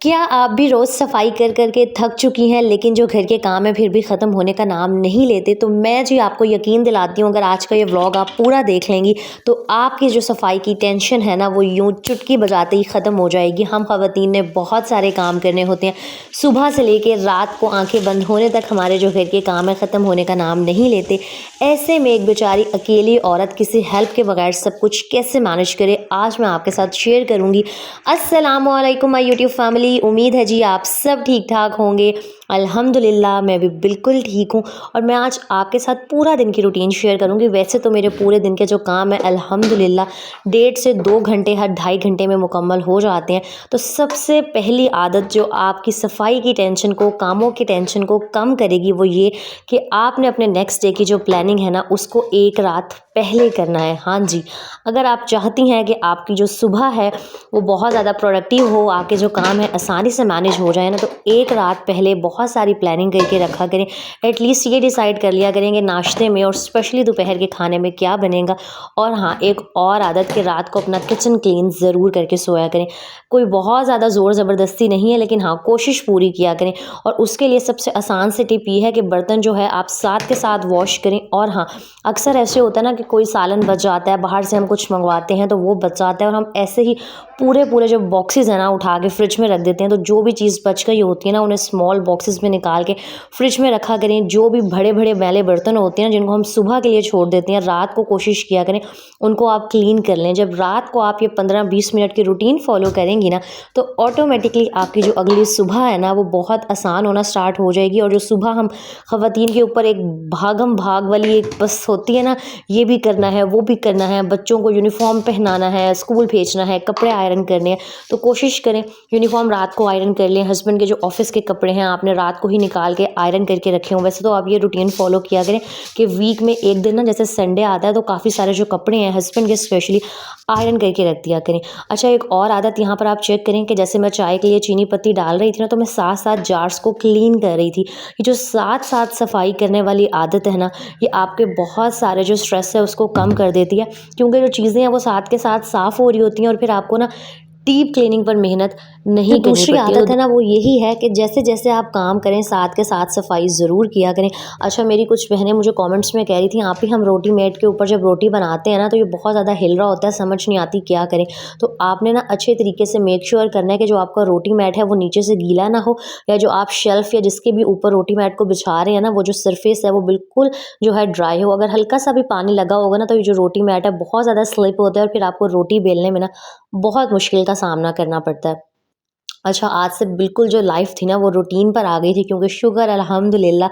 क्या आप भी रोज़ सफाई कर कर के थक चुकी हैं, लेकिन जो घर के काम है फिर भी ख़त्म होने का नाम नहीं लेते? तो मैं जी आपको यकीन दिलाती हूँ, अगर आज का ये व्लॉग आप पूरा देख लेंगी तो आपकी जो सफाई की टेंशन है ना, वो यूँ चुटकी बजाते ही ख़त्म हो जाएगी। हम ख़वातीन ने बहुत सारे काम करने होते हैं, सुबह से लेके रात को आंखें बंद होने तक हमारे जो घर के काम है ख़त्म होने का नाम नहीं लेते। ऐसे में एक बेचारी अकेली औरत किसी हेल्प के बगैर सब कुछ कैसे मैनेज करे, आज मैं आपके साथ शेयर करूँगी। अस्सलामुअलैकुम माय यूट्यूब फैमिली, उम्मीद है जी आप सब ठीक ठाक होंगे। अल्हम्दुलिल्लाह मैं भी बिल्कुल ठीक हूँ और मैं आज आपके साथ पूरा दिन की रूटीन शेयर करूँगी। वैसे तो मेरे पूरे दिन के जो काम है अल्हम्दुलिल्लाह 1.5 से 2 घंटे हर 2.5 घंटे में मुकम्मल हो जाते हैं। तो सबसे पहली आदत जो आपकी सफाई की टेंशन को, कामों की टेंशन को कम करेगी, वो ये कि आपने अपने नेक्स्ट डे की जो प्लानिंग है ना, उसको एक रात पहले करना है। हाँ जी, अगर आप चाहती हैं कि आपकी जो सुबह है वो बहुत ज़्यादा प्रोडक्टिव हो, आपके जो काम है आसानी से मैनेज हो जाए ना, तो एक रात पहले बहुत सारी प्लानिंग करके रखा करें। एटलीस्ट ये डिसाइड कर लिया करेंगे नाश्ते में और स्पेशली दोपहर के खाने में क्या बनेगा। और हाँ, एक और आदत कि रात को अपना किचन क्लीन ज़रूर करके सोया करें। कोई बहुत ज़्यादा ज़ोर ज़बरदस्ती नहीं है, लेकिन हाँ, कोशिश पूरी किया करें। और उसके लिए सबसे आसान सी टिप ये है कि बर्तन जो है आप साथ के साथ वॉश करें। और हाँ, अक्सर ऐसे होता है ना कि कोई सालन बच जाता है, बाहर से हम कुछ मंगवाते हैं तो वो बच जाता है और हम ऐसे ही पूरे पूरे जो बॉक्सेस हैं ना उठा के फ्रिज में रख देते हैं। तो जो भी चीज़ बच गई होती है ना, उन्हें स्मॉल बॉक्सेस में निकाल के फ्रिज में रखा करें। जो भी बड़े बड़े मैले बर्तन होते हैं जिनको हम सुबह के लिए छोड़ देते हैं, रात को कोशिश किया करें उनको आप क्लीन कर लें। जब रात को आप ये 15-20 मिनट की रूटीन फॉलो करेंगी ना, तो ऑटोमेटिकली आपकी जो अगली सुबह है ना, वो बहुत आसान होना स्टार्ट हो जाएगी। और जो सुबह हम ख़वातीन के ऊपर एक भागम भाग वाली एक बस होती है ना, ये भी करना है, वो भी करना है, बच्चों को यूनिफॉर्म पहनाना है, स्कूल भेजना है, कपड़े आयरन करने हैं, तो कोशिश करें यूनिफॉर्म रात को आयरन कर लें। हस्बैंड के जो ऑफिस के कपड़े हैं आपने रात को ही निकाल के आयरन करके रखे हों। वैसे तो आप ये रूटीन फॉलो किया करें कि वीक में एक दिन ना, जैसे संडे आता है तो काफ़ी सारे जो कपड़े हैं हस्बैंड के स्पेशली आयरन करके रख दिया करें। अच्छा, एक और आदत यहाँ पर आप चेक करें कि जैसे मैं चाय के लिए चीनी पत्ती डाल रही थी ना, तो मैं साथ साथ जार्स को क्लीन कर रही थी। ये जो साथ साथ सफाई करने वाली आदत है ना, ये आपके बहुत सारे जो स्ट्रेस है उसको कम कर देती है, क्योंकि जो चीज़ें हैं वो साथ के साथ साफ़ हो रही होती हैं और फिर आपको ना डीप क्लीनिंग पर मेहनत नहीं करनी पड़ती है। दूसरी आदत है ना, वो यही है कि जैसे जैसे आप काम करें साथ के साथ सफाई ज़रूर किया करें। अच्छा, मेरी कुछ बहनें मुझे कमेंट्स में कह रही थी, आप ही हम रोटी मेट के ऊपर जब रोटी बनाते हैं ना, तो ये बहुत ज़्यादा हिल रहा होता है, समझ नहीं आती क्या करें। तो आपने ना अच्छे तरीके से मेक श्योर करना है कि जो आपका रोटी मैट है वो नीचे से गीला ना हो, या जो आप शेल्फ़ या जिसके भी ऊपर रोटी मैट को बिछा रहे हैं ना, वो जो सरफेस है वो बिल्कुल जो है ड्राई हो। अगर हल्का सा भी पानी लगा होगा ना, तो ये जो रोटी मैट है बहुत ज़्यादा स्लिप होता है और फिर आपको रोटी बेलने में ना बहुत मुश्किल का सामना करना पड़ता है। अच्छा, आज से बिल्कुल जो लाइफ़ थी ना वो रूटीन पर आ गई थी, क्योंकि शुक्र अल्हम्दुलिल्लाह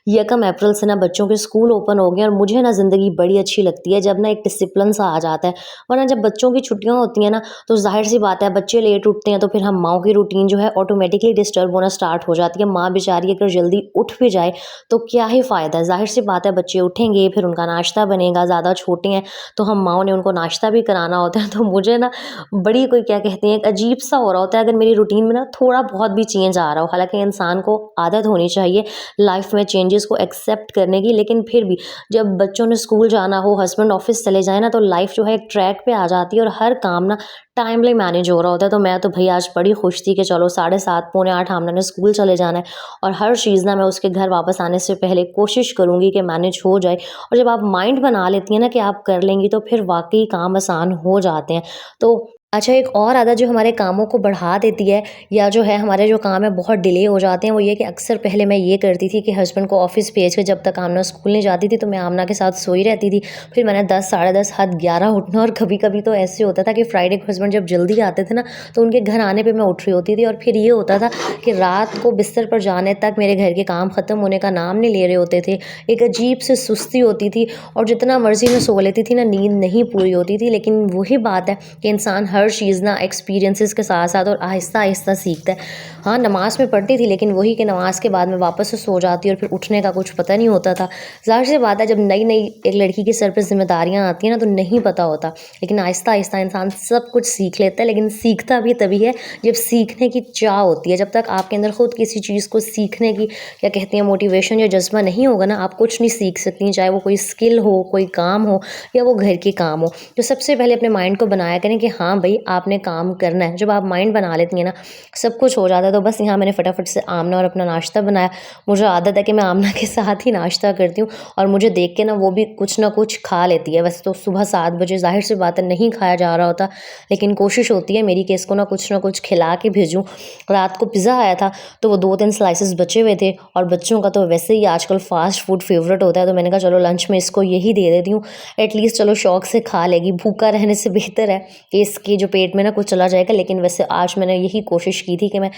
1 अप्रैल से ना बच्चों के स्कूल ओपन हो गए और मुझे ना ज़िंदगी बड़ी अच्छी लगती है जब ना एक डिसिप्लिन सा आ जाता है। वरना जब बच्चों की छुट्टियाँ होती हैं ना, तो ज़ाहिर-सी बात है बच्चे लेट उठते हैं तो फिर हम माँओं की रूटीन जो है ऑटोमेटिकली डिस्टर्ब होना स्टार्ट हो जाती है। माँ बेचारी अगर जल्दी उठ भी जाए तो क्या ही फ़ायदा है। ज़ाहिर-सी बात है बच्चे उठेंगे, फिर उनका नाश्ता बनेगा, ज़्यादा छोटे हैं तो हम माँओं ने उनको नाश्ता भी कराना होता है। तो मुझे ना बड़ी कोई क्या कहते हैं, एक अजीब-सा हो रहा होता है अगर मेरी रूटीन में ना थोड़ा बहुत भी चेंज आ रहा हो। हालाँकि इंसान को आदत होनी चाहिए लाइफ़ में चेंजेस को एक्सेप्ट करने की, लेकिन फिर भी जब बच्चों ने स्कूल जाना हो, हस्बैंड ऑफिस चले जाए ना, तो लाइफ़ जो है एक ट्रैक पे आ जाती है और हर काम ना टाइमली मैनेज हो रहा होता है। तो मैं तो भई आज बड़ी खुश थी कि चलो 7:30 पौने 8 आमना ने स्कूल चले जाना है और हर चीज़ ना मैं उसके घर वापस आने से पहले कोशिश करूँगी कि मैनेज हो जाए। और जब आप माइंड बना लेती हैं ना कि आप कर लेंगी, तो फिर वाक़ई काम आसान हो जाते हैं। तो अच्छा, एक और आदत जो हमारे कामों को बढ़ा देती है या जो है हमारे जो काम है बहुत डिले हो जाते हैं, वो ये कि अक्सर पहले मैं ये करती थी कि हस्बैंड को ऑफिस भेज के जब तक आमना स्कूल नहीं जाती थी तो मैं आमना के साथ सोई रहती थी। फिर मैंने 10 साढ़े 10 हद 11 उठना, और कभी कभी तो ऐसे होता था कि फ्राइडे को हस्बैंड जब जल्दी आते थे ना, तो उनके घर आने पर मैं उठ रही होती थी और फिर ये होता था कि रात को बिस्तर पर जाने तक मेरे घर के काम ख़त्म होने का नाम नहीं ले रहे होते थे। एक अजीब सी सुस्ती होती थी और जितना मर्जी मैं सो लेती थी ना, नींद नहीं पूरी होती थी। लेकिन वही बात है कि इंसान हर चीज़ ना एक्सपीरियंसेस के साथ साथ और आहिस्ता आहिस्ता सीखता है। हाँ, नमाज़ में पढ़ती थी, लेकिन वही कि नमाज़ के बाद में वापस से सो जाती और फिर उठने का कुछ पता नहीं होता था। ज़ाहिर सी बात है जब नई नई एक लड़की के सर पे ज़िम्मेदारियाँ आती हैं ना, तो नहीं पता होता, लेकिन आहिस्ता आहिस्ता इंसान सब कुछ सीख लेता है। लेकिन सीखता भी तभी है जब सीखने की चाह होती है। जब तक आपके अंदर खुद किसी चीज़ को सीखने की क्या कहते हैं मोटिवेशन या जज्बा नहीं होगा ना, आप कुछ नहीं सीख सकती, चाहे वो कोई स्किल हो, कोई काम हो या वो घर के काम हो। तो सबसे पहले अपने माइंड को बनाया करें कि हाँ भाई, भाई आपने काम करना है। जब आप माइंड बना लेती हैं ना, सब कुछ हो जाता है। तो बस यहाँ मैंने फटाफट से आमना और अपना नाश्ता बनाया। मुझे आदत है कि मैं आमना के साथ ही नाश्ता करती हूँ और मुझे देख के ना वो भी कुछ ना कुछ खा लेती है। वैसे तो सुबह 7 बजे ज़ाहिर सी बात है नहीं खाया जा रहा होता, लेकिन कोशिश होती है मेरी कि इसको ना कुछ खिला के भेजूँ। रात को पिज़्ज़ा आया था तो वो 2-3 स्लाइसेस बचे हुए थे और बच्चों का तो वैसे ही आजकल फ़ास्ट फूड फ़ेवरेट होता है, तो मैंने कहा चलो लंच में इसको यही दे देती हूँ। एटलीस्ट चलो शौक से खा लेगी, भूखा रहने से बेहतर है कि इसके जो पेट में ना कुछ चला जाएगा। लेकिन वैसे आज मैंने यही कोशिश की थी कि मैं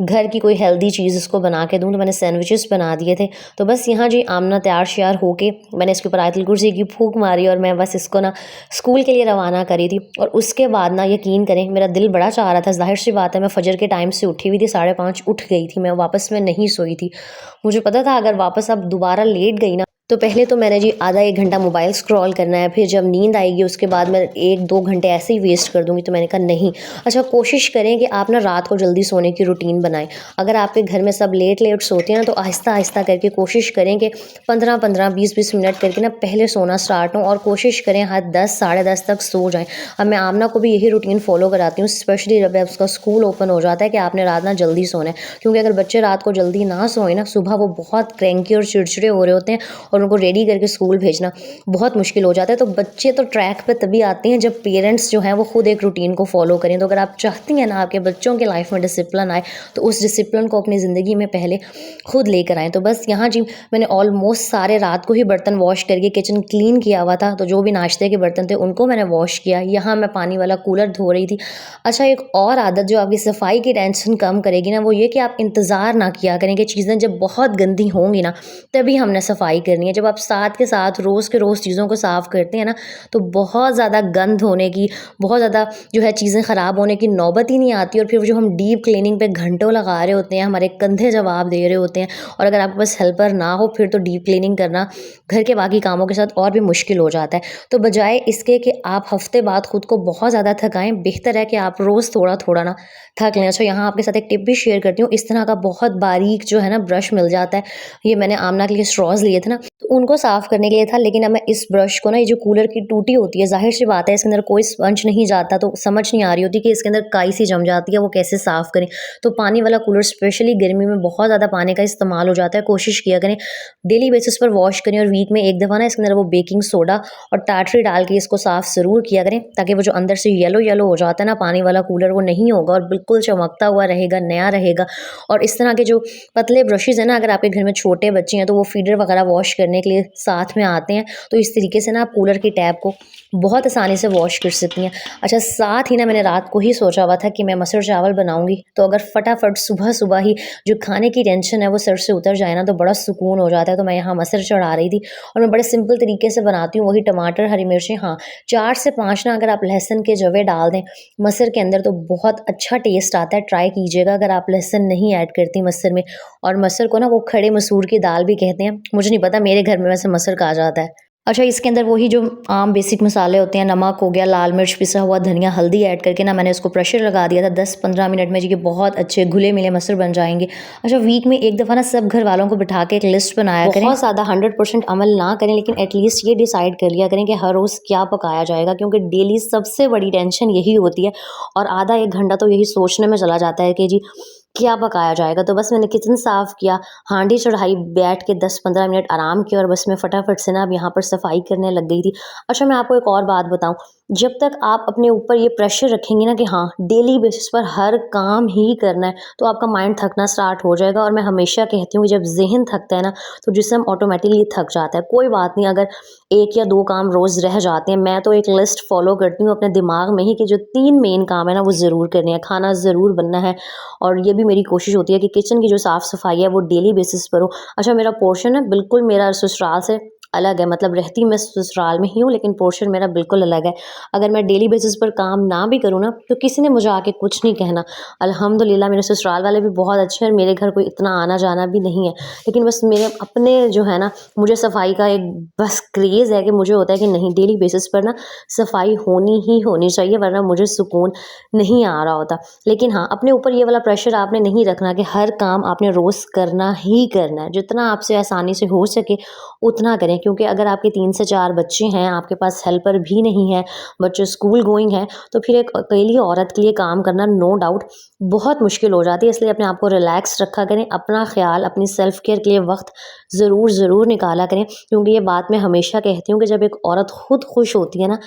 घर की कोई हेल्दी चीज़ इसको बना के दूँ, तो मैंने सैंडविचेस बना दिए थे। तो बस यहाँ जी आमना तैयार श्यार होके मैंने इसके ऊपर आयतुल कुर्सी की फूंक मारी और मैं बस इसको ना स्कूल के लिए रवाना करी थी। और उसके बाद ना यकीन करें मेरा दिल बड़ा चाह रहा था, ज़ाहिर सी बात है मैं फजर के टाइम से उठी हुई थी, 5:30 उठ गई थी मैं, वापस में नहीं सोई थी। मुझे पता था अगर वापस अब दोबारा लेट गई ना तो पहले तो मैंने जी आधा 1 घंटा मोबाइल स्क्रॉल करना है, फिर जब नींद आएगी उसके बाद मैं 1-2 घंटे ऐसे ही वेस्ट कर दूँगी। तो मैंने कहा नहीं, अच्छा कोशिश करें कि आप ना रात को जल्दी सोने की रूटीन बनाएँ। अगर आपके घर में सब लेट सोते हैं ना तो आहिस्ता-आहिस्ता करके कोशिश करें कि 15-15, 20-20 मिनट करके ना पहले सोना स्टार्ट हो और कोशिश करें हाँ 10, साढ़े 10 तक सो जाएँ। अब मैं आमना को भी यही रूटीन फ़ॉलो कराती हूँ, स्पेशली जब उसका स्कूल ओपन हो जाता है कि आपने रात ना जल्दी सोना है। क्योंकि अगर बच्चे रात को जल्दी ना सोएँ ना, सुबह वो बहुत क्रैंकी और चिड़चिड़े हो रहे होते हैं और उनको रेडी करके स्कूल भेजना बहुत मुश्किल हो जाता है। तो बच्चे तो ट्रैक पे तभी आते हैं जब पेरेंट्स जो हैं वो खुद एक रूटीन को फॉलो करें। तो अगर आप चाहती हैं ना आपके बच्चों के लाइफ में डिसिप्लिन आए तो उस डिसिप्लिन को अपनी ज़िंदगी में पहले खुद लेकर आएँ। तो बस यहाँ जी मैंने ऑलमोस्ट सारे रात को ही बर्तन वॉश करके किचन क्लीन किया हुआ था, तो जो भी नाश्ते के बर्तन थे उनको मैंने वॉश किया। यहाँ मैं पानी वाला कूलर धो रही थी। अच्छा एक और आदत जो आपकी सफाई की टेंशन कम करेगी ना, वो ये कि आप इंतज़ार ना किया करें कि चीज़ें जब बहुत गंदी होंगी ना तभी हमने सफाई करनी है। जब आप साथ के साथ रोज़ के रोज़ चीज़ों को साफ़ करते हैं ना तो बहुत ज़्यादा गंद होने की, बहुत ज़्यादा जो है चीज़ें ख़राब होने की नौबत ही नहीं आती। और फिर जो हम डीप क्लीनिंग पे घंटों लगा रहे होते हैं, हमारे कंधे जवाब दे रहे होते हैं और अगर आपके पास हेल्पर ना हो फिर तो डीप क्लीनिंग करना घर के बाकी कामों के साथ और भी मुश्किल हो जाता है। तो बजाय इसके कि आप हफ्ते बाद खुद को बहुत ज़्यादा थकाएं, बेहतर है कि आप रोज़ थोड़ा थोड़ा ना थक लें। अच्छा यहाँ आपके साथ एक टिप भी शेयर करती हूँ। इस तरह का बहुत बारीक जो है ना ब्रश मिल जाता है, ये मैंने आमना के लिए स्ट्रॉज लिए थे ना तो उनको साफ़ करने के लिए था। लेकिन अब मैं इस ब्रश को ना, ये जो कूलर की टूटी होती है, ज़ाहिर सी बात है इसके अंदर कोई स्पंज नहीं जाता, तो समझ नहीं आ रही होती कि इसके अंदर काई सी जम जाती है, वो कैसे साफ़ करें। तो पानी वाला कूलर स्पेशली गर्मी में बहुत ज़्यादा पानी का इस्तेमाल हो जाता है, कोशिश किया करें डेली बेसिस पर वॉश करें और वीक में एक दफ़ा ना इसके अंदर वो बेकिंग सोडा और टाटरी डाल के इसको साफ़ ज़रूर किया करें, ताकि वो जो अंदर से येलो येलो हो जाता है ना पानी वाला कूलर, वो नहीं होगा और बिल्कुल चमकता हुआ रहेगा, नया रहेगा। और इस तरह के जो पतले ब्रशेज़ हैं ना, अगर आपके घर में छोटे बच्चे हैं तो वो फीडर वगैरह वॉश करने के लिए साथ में आते हैं, तो इस तरीके से ना आप कूलर की टैप को बहुत आसानी से वॉश कर सकती हैं। अच्छा साथ ही ना मैंने रात को ही सोचा हुआ था कि मैं मसूर चावल बनाऊंगी, तो अगर फटाफट सुबह सुबह ही जो खाने की टेंशन है वो सर से उतर जाए ना तो बड़ा सुकून हो जाता है। तो मैं यहाँ मसूर चढ़ा रही थी और मैं बड़े सिंपल तरीके से बनाती हूँ, वही टमाटर, हरी मिर्ची, हाँ 4 से 5 ना अगर आप लहसुन के जवे डाल दें मसूर के अंदर तो बहुत अच्छा टेस्ट आता है। ट्राई कीजिएगा अगर आप लहसुन नहीं ऐड करती मसूर में। और मसूर को ना वो खड़े मसूर की दाल भी कहते हैं, मुझे नहीं पता, मेरे घर में वैसे मसूर कहा जाता है। अच्छा इसके अंदर वही जो आम बेसिक मसाले होते हैं, नमक हो गया, लाल मिर्च पिसा हुआ, धनिया, हल्दी ऐड करके ना मैंने इसको प्रेशर लगा दिया था। 10-15 मिनट में जी ये बहुत अच्छे घुले मिले मसूर बन जाएंगे। अच्छा वीक में एक दफ़ा ना सब घर वालों को बिठा के एक लिस्ट बनाया करें। बहुत ज़्यादा 100% अमल ना करें, लेकिन एटलीस्ट ये डिसाइड कर लिया करें कि हर रोज़ क्या पकाया जाएगा, क्योंकि डेली सबसे बड़ी टेंशन यही होती है और आधा 1 घंटा तो यही सोचने में चला जाता है कि जी क्या पकाया जाएगा। तो बस मैंने किचन साफ़ किया, हांडी चढ़ाई, बैठ के 10-15 मिनट आराम किया और बस मैं फटाफट से ना अब यहाँ पर सफाई करने लग गई थी। अच्छा मैं आपको एक और बात बताऊँ, जब तक आप अपने ऊपर ये प्रेशर रखेंगी ना कि हाँ डेली बेसिस पर हर काम ही करना है, तो आपका माइंड थकना स्टार्ट हो जाएगा। और मैं हमेशा कहती हूँ कि जब ज़हन थकता है ना तो जिस्म ऑटोमेटिकली थक जाता है। कोई बात नहीं अगर 1 या 2 काम रोज़ रह जाते हैं, मैं तो एक लिस्ट फॉलो करती हूँ अपने दिमाग में ही कि जो 3 मेन काम है ना वो ज़रूर करने हैं, खाना ज़रूर बनना है। और ये भी मेरी कोशिश होती है कि किचन की जो साफ़ सफाई है वो डेली बेसिस पर हो। अच्छा मेरा पोर्शन है बिल्कुल मेरा ससुराल से अलग है, मतलब रहती मैं ससुराल में ही हूँ लेकिन पोर्शन मेरा बिल्कुल अलग है। अगर मैं डेली बेसिस पर काम ना भी करूँ ना तो किसी ने मुझे आके कुछ नहीं कहना। अल्हम्दुलिल्लाह मेरे ससुराल वाले भी बहुत अच्छे हैं और मेरे घर कोई इतना आना जाना भी नहीं है। लेकिन बस मेरे अपने जो है ना, मुझे सफाई का एक बस क्रेज़ है कि मुझे होता है कि नहीं डेली बेसिस पर ना सफाई होनी ही होनी चाहिए, वरना मुझे सुकून नहीं आ रहा होता। लेकिन हाँ अपने ऊपर ये वाला प्रेशर आपने नहीं रखना कि हर काम आपने रोज़ करना ही करना है। जितना आपसे आसानी से हो सके उतना करें, क्योंकि अगर आपके 3 से 4 बच्चे हैं, आपके पास हेल्पर भी नहीं है, बच्चे स्कूल गोइंग हैं, तो फिर एक अकेली औरत के लिए काम करना नो डाउट बहुत मुश्किल हो जाती है। इसलिए अपने आप को रिलैक्स रखा करें, अपना ख्याल, अपनी सेल्फ केयर के लिए वक्त ज़रूर निकाला करें, क्योंकि ये बात मैं हमेशा कहती हूँ कि जब एक औरत खुद खुश होती है ना,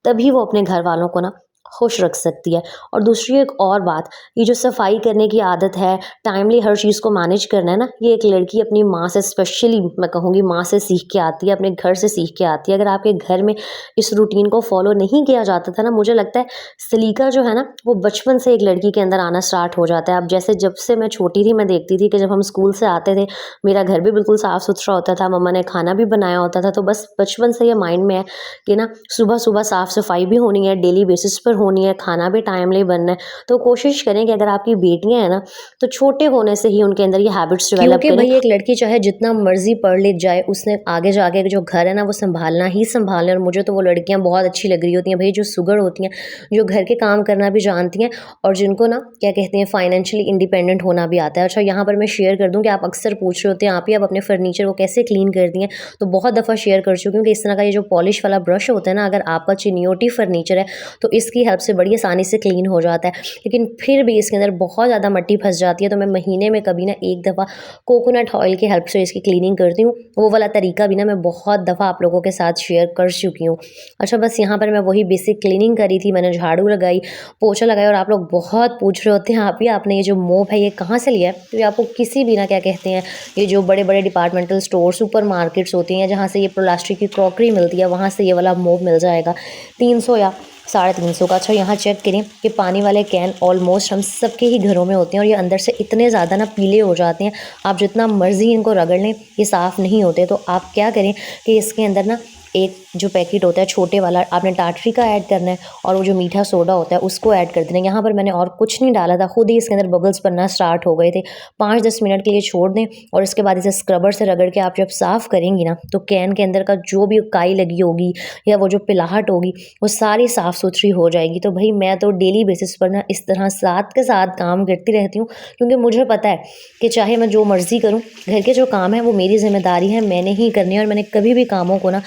तभी वो अपने घर वालों को ना खुश रख सकती है। और दूसरी एक और बात, ये जो सफाई करने की आदत है, टाइमली हर चीज़ को मैनेज करना है ना, ये एक लड़की अपनी माँ से, स्पेशली मैं कहूँगी माँ से सीख के आती है, अपने घर से सीख के आती है। अगर आपके घर में इस रूटीन को फॉलो नहीं किया जाता था ना, मुझे लगता है सलीका जो है ना, वो बचपन से एक लड़की के अंदर आना स्टार्ट हो जाता है। अब जैसे जब से मैं छोटी थी, मैं देखती थी कि जब हम स्कूल से आते थे, मेरा घर भी बिल्कुल साफ़ सुथरा होता था, मम्मा ने खाना भी बनाया होता था। तो बस बचपन से ये माइंड में है कि ना सुबह सुबह साफ़ सफाई भी होनी है, डेली बेसिस पर होनी है, खाना भी टाइमली बनना है। तो कोशिश करें कि अगर आपकी बेटियां हैं ना, तो छोटे होने से ही उनके अंदर ये हैबिट्स डेवलप करें। भाई एक लड़की चाहे जितना मर्जी पढ़ लिख जाए, उसने आगे जाके जो घर है ना वो संभालना ही संभालना है। और मुझे तो वो लड़कियां बहुत अच्छी लग रही होती हैं भाई, जो सुगड़ होती हैं, जो घर के काम करना भी जानती हैं और जिनको ना क्या कहते हैं फाइनेंशियली इंडिपेंडेंट होना भी आता है। अच्छा, यहाँ पर मैं शेयर कर दूँ कि आप अक्सर पूछ रहे होते हैं आप ही आप अपने फर्नीचर को कैसे क्लीन करती हैं, तो बहुत दफ़ा शेयर कर चुकी हूँ कि इस तरह का ये जो पॉलिश वाला ब्रश होता है ना, अगर आपका चिनियोटी फर्नीचर है तो इसकी हेल्प से बड़ी आसानी से क्लीन हो जाता है। लेकिन फिर भी इसके अंदर बहुत ज़्यादा मट्टी फंस जाती है, तो मैं महीने में कभी ना एक दफ़ा कोकोनट ऑयल की हेल्प से इसकी क्लीनिंग करती हूँ। वो वाला तरीका भी ना मैं बहुत दफ़ा आप लोगों के साथ शेयर कर चुकी हूँ। अच्छा, बस यहाँ पर मैं वही बेसिक क्लीनिंग करी थी, मैंने झाड़ू लगाई, पोछा लगाया। और आप लोग बहुत पूछ रहे होते हैं आप ही आपने ये जो मोप है ये कहाँ से लिया है, तो ये आपको किसी भी ना क्या कहते हैं, ये जो बड़े बड़े डिपार्टमेंटल स्टोर, सुपर मार्केट्स होती हैं जहाँ से ये प्लास्टिक की क्रॉकरी मिलती है, वहाँ से ये वाला मोप मिल जाएगा 300 या 350 का। अच्छा, यहाँ चेक करें कि पानी वाले कैन ऑलमोस्ट हम सबके ही घरों में होते हैं और ये अंदर से इतने ज़्यादा ना पीले हो जाते हैं, आप जितना मर्जी इनको रगड़ लें ये साफ़ नहीं होते। तो आप क्या करें कि इसके अंदर ना एक जो पैकेट होता है छोटे वाला, आपने टाटरी का ऐड करना है और वो जो मीठा सोडा होता है उसको ऐड कर देना है। यहाँ पर मैंने और कुछ नहीं डाला था, खुद ही इसके अंदर बबल्स बनना स्टार्ट हो गए थे। 5-10 मिनट के लिए छोड़ दें और इसके बाद इसे स्क्रबर से रगड़ के आप जब साफ़ करेंगी ना, तो कैन के अंदर का जो भी काई लगी होगी या वो जो पिलाहट होगी वो सारी साफ़ सुथरी हो जाएगी। तो भाई मैं तो डेली बेसिस पर ना इस तरह साथ के साथ काम करती रहती हूँ, क्योंकि मुझे पता है कि चाहे मैं जो मर्ज़ी करूँ, घर के जो काम है वो मेरी ज़िम्मेदारी है, मैंने ही करनी है। और मैंने कभी भी कामों को ना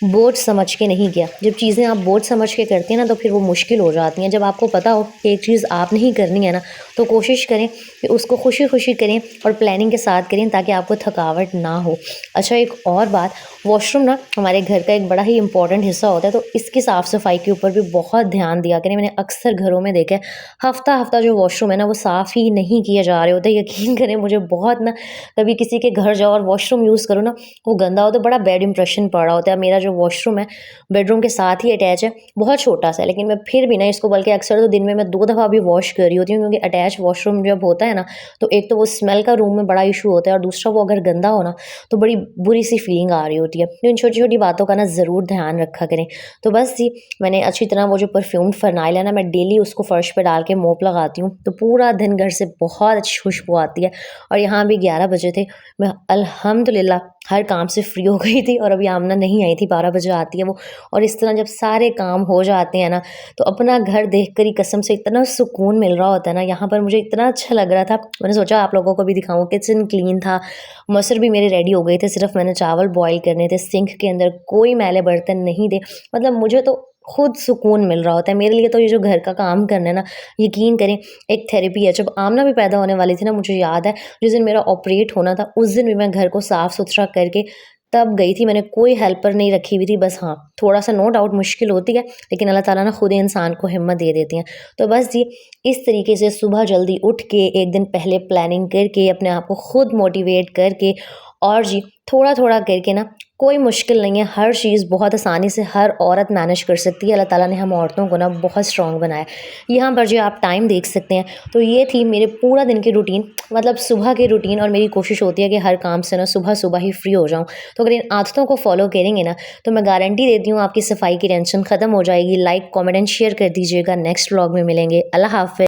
बोझ समझ के नहीं किया। जब चीज़ें आप बोझ समझ के करती हैं ना, तो फिर वो मुश्किल हो जाती हैं। जब आपको पता हो कि एक चीज़ आपने ही करनी है ना, तो कोशिश करें कि उसको खुशी खुशी करें और प्लानिंग के साथ करें, ताकि आपको थकावट ना हो। अच्छा, एक और बात, वॉशरूम ना हमारे घर का एक बड़ा ही इंपॉर्टेंट हिस्सा होता है, तो इसकी साफ़ सफाई के ऊपर भी बहुत ध्यान दिया करें। मैंने अक्सर घरों में देखा है हफ्ता हफ्ता जो वॉशरूम है ना वो साफ़ ही नहीं किए जा रहे होते। यकीन करें, मुझे बहुत ना, कभी किसी के घर जाओ और वॉशरूम यूज़ करो ना, वो गंदा हो तो बड़ा बैड इंप्रेशन पड़ा होता है। मेरा जो वॉशरूम है बेडरूम के साथ ही अटैच है, बहुत छोटा सा है, लेकिन मैं फिर भी ना इसको, बल्कि अक्सर तो दिन में मैं 2 दफ़ा भी वॉश कर रही होती हूँ, क्योंकि अटैच वॉशरूम जब होता है ना, तो एक तो वो स्मेल का रूम में बड़ा इशू होता है और दूसरा वो अगर गंदा हो ना तो बड़ी बुरी सी फीलिंग आ रही होती है। तो इन छोटी छोटी बातों का ना ज़रूर ध्यान रखा करें। तो बस जी, मैंने अच्छी तरह वो जो परफ्यूम्ड फर्नाइल है ना, मैं डेली उसको फ़र्श पे डाल के मोप लगाती हूँ, तो पूरा दिन घर से बहुत अच्छी खुशबू आती है। और यहाँ भी 11 बजे थे, मैं अल्हम्दुलिल्लाह हर काम से फ्री हो गई थी और अभी आमना नहीं आई थी, 12 बजे आती है वो। और इस तरह जब सारे काम हो जाते हैं ना, तो अपना घर देखकर ही कसम से इतना सुकून मिल रहा होता है ना। यहाँ पर मुझे इतना अच्छा लग रहा था, मैंने सोचा आप लोगों को भी दिखाऊं। किचन क्लीन था, मसर भी मेरे रेडी हो गए थे, सिर्फ मैंने चावल बॉईल करने थे, सिंक के अंदर कोई मैले बर्तन नहीं थे। मतलब मुझे तो खुद सुकून मिल रहा होता है। मेरे लिए तो ये जो घर का काम करना है ना, यकीन करें एक थेरेपी है। जब आमना भी पैदा होने वाली थी ना, मुझे याद है जिस दिन मेरा ऑपरेट होना था, उस दिन भी मैं घर को साफ़ सुथरा करके तब गई थी। मैंने कोई हेल्पर नहीं रखी हुई थी। बस हाँ, थोड़ा सा नो डाउट मुश्किल होती है, लेकिन अल्लाह ताला ना खुद ही इंसान को हिम्मत दे देती हैं। तो बस जी, इस तरीके से सुबह जल्दी उठ के एक दिन पहले प्लानिंग करके अपने आप को खुद मोटिवेट करके, और जी थोड़ा थोड़ा करके ना, कोई मुश्किल नहीं है, हर चीज़ बहुत आसानी से हर औरत मैनेज कर सकती है। अल्लाह ताला ने हम औरतों को ना बहुत स्ट्रॉन्ग बनाया है। यहाँ पर जो आप टाइम देख सकते हैं, तो ये थी मेरे पूरा दिन की रूटीन, मतलब सुबह की रूटीन। और मेरी कोशिश होती है कि हर काम से ना सुबह सुबह ही फ्री हो जाऊँ। तो अगर इन आदतों को फॉलो करेंगे ना, तो मैं गारंटी देती हूँ आपकी सफाई की टेंशन ख़त्म हो जाएगी। लाइक, कॉमेंट एंड शेयर कर दीजिएगा। नेक्स्ट व्लॉग में मिलेंगे। अल्लाह हाफ़िज़।